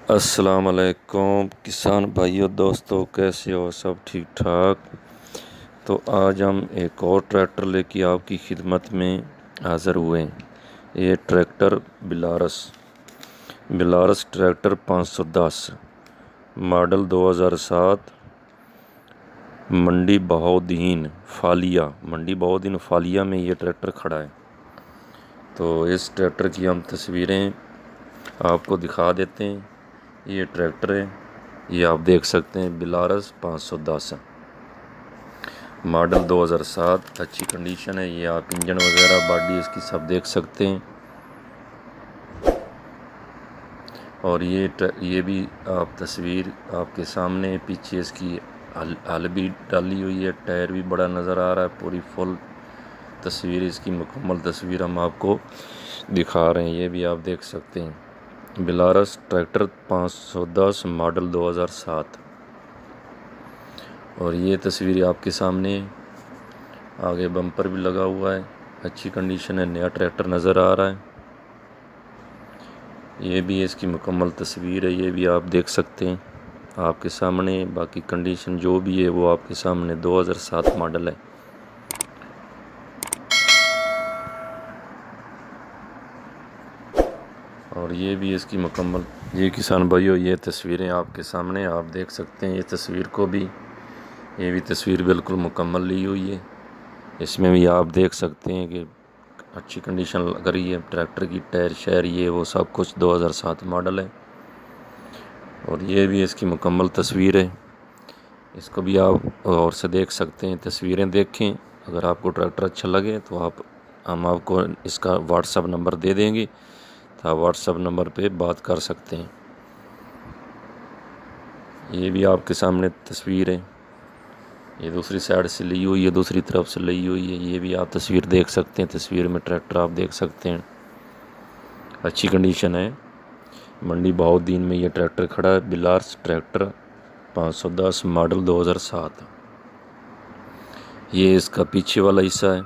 अस्सलाम वालेकुम किसान भाइयों दोस्तों, कैसे हो? सब ठीक ठाक। तो आज हम एक और ट्रैक्टर लेके आपकी खिदमत में हाज़िर हुए हैं। ये ट्रैक्टर बिलारस ट्रैक्टर 510 मॉडल 2007 मंडी बहाउद्दीन फालिया में ये ट्रैक्टर खड़ा है। तो इस ट्रैक्टर की हम तस्वीरें आपको दिखा देते हैं। ये ट्रैक्टर है, ये आप देख सकते हैं, बेलारस 510 मॉडल 2007, अच्छी कंडीशन है। ये आप इंजन वगैरह बॉडी इसकी सब देख सकते हैं। और ये भी आप तस्वीर आपके सामने, पीछे इसकी हल भी डाली हुई है, टायर भी बड़ा नज़र आ रहा है। पूरी फुल तस्वीर, इसकी मुकम्मल तस्वीर हम आपको दिखा रहे हैं। ये भी आप देख सकते हैं, बेलारस ट्रैक्टर 510 मॉडल 2007। और ये तस्वीर आपके सामने, आगे बम्पर भी लगा हुआ है, अच्छी कंडीशन है, नया ट्रैक्टर नज़र आ रहा है। ये भी इसकी मुकम्मल तस्वीर है, ये भी आप देख सकते हैं आपके सामने। बाकी कंडीशन जो भी है वो आपके सामने 2007 मॉडल है। और ये भी इसकी मुकम्मल, ये किसान भाइयों, ये तस्वीरें आपके सामने आप देख सकते हैं। ये तस्वीर को भी, ये भी तस्वीर बिल्कुल मुकम्मल ली हुई है। इसमें भी आप देख सकते हैं कि अच्छी कंडीशन लग रही है ट्रैक्टर की। टायर शहर ये वो सब कुछ 2007 मॉडल है। और ये भी इसकी मुकम्मल तस्वीर है, इसको भी आप गौर से देख सकते हैं। तस्वीरें देखें, अगर आपको ट्रैक्टर अच्छा लगे तो हम आपको इसका व्हाट्सअप नंबर दे देंगे, तो आप व्हाट्सअप नंबर पे बात कर सकते हैं। ये भी आपके सामने तस्वीर है, ये दूसरी साइड से ली हुई है, दूसरी तरफ से ली हुई है। ये भी आप तस्वीर देख सकते हैं, तस्वीर में ट्रैक्टर आप देख सकते हैं, अच्छी कंडीशन है। मंडी बहाउद्दीन में ये ट्रैक्टर खड़ा है, बिलारस ट्रैक्टर 510 मॉडल 2007। ये इसका पीछे वाला हिस्सा है,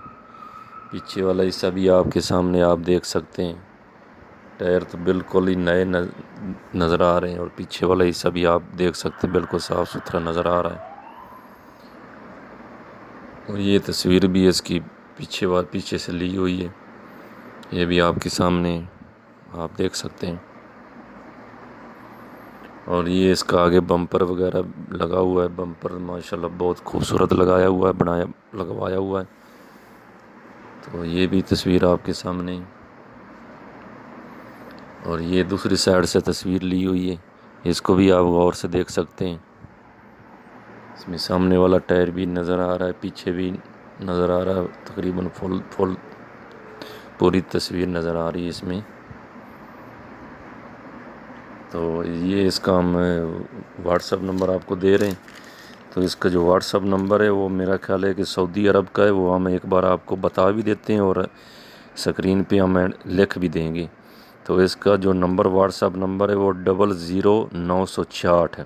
पीछे वाला हिस्सा भी आपके सामने आप देख सकते हैं। टायर तो बिल्कुल ही नए नज़र आ रहे हैं। और पीछे वाला हिस्सा भी आप देख सकते हैं, बिल्कुल साफ़ सुथरा नज़र आ रहा है। और ये तस्वीर भी इसकी पीछे से ली हुई है, ये भी आपके सामने आप देख सकते हैं। और ये इसका आगे बम्पर वगैरह लगा हुआ है, बम्पर माशाल्लाह बहुत खूबसूरत लगवाया हुआ है। तो ये भी तस्वीर आपके सामने। और ये दूसरी साइड से तस्वीर ली हुई है, इसको भी आप गौर से देख सकते हैं। इसमें सामने वाला टायर भी नज़र आ रहा है, पीछे भी नज़र आ रहा है, तकरीबन फुल पूरी तस्वीर नज़र आ रही है इसमें। तो ये इसका हम व्हाट्सअप नंबर आपको दे रहे हैं। तो इसका जो व्हाट्सअप नंबर है वो मेरा ख्याल है कि सऊदी अरब का है, वो हम एक बार आपको बता भी देते हैं और स्क्रीन पे हम लिख भी देंगे। तो इसका जो नंबर व्हाट्सअप नंबर है वो 00966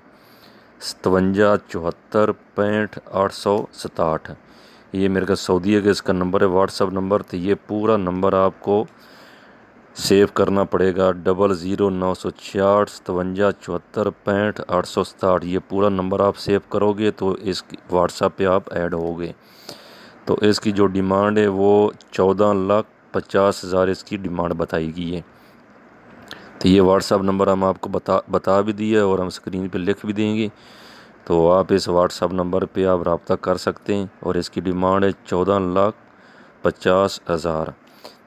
57 74 65 867। ये मेरे का सऊदी का इसका नंबर है, व्हाट्सअप नंबर। तो ये पूरा नंबर आपको सेव करना पड़ेगा, 00966 57 74 65 867। ये पूरा नंबर आप सेव करोगे तो इस व्हाट्सएप पे आप ऐड होगे। तो इसकी जो डिमांड है वो 14,50,000 इसकी डिमांड बताई गई है। तो ये व्हाट्सएप नंबर हम आपको बता भी दिए और हम स्क्रीन पे लिख भी देंगे। तो आप इस व्हाट्सएप नंबर पे आप रब्ता कर सकते हैं। और इसकी डिमांड है 14,50,000।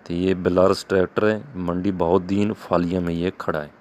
तो ये बेलारस ट्रैक्टर है, मंडी बहाउद्दीन फालिया में ये खड़ा है।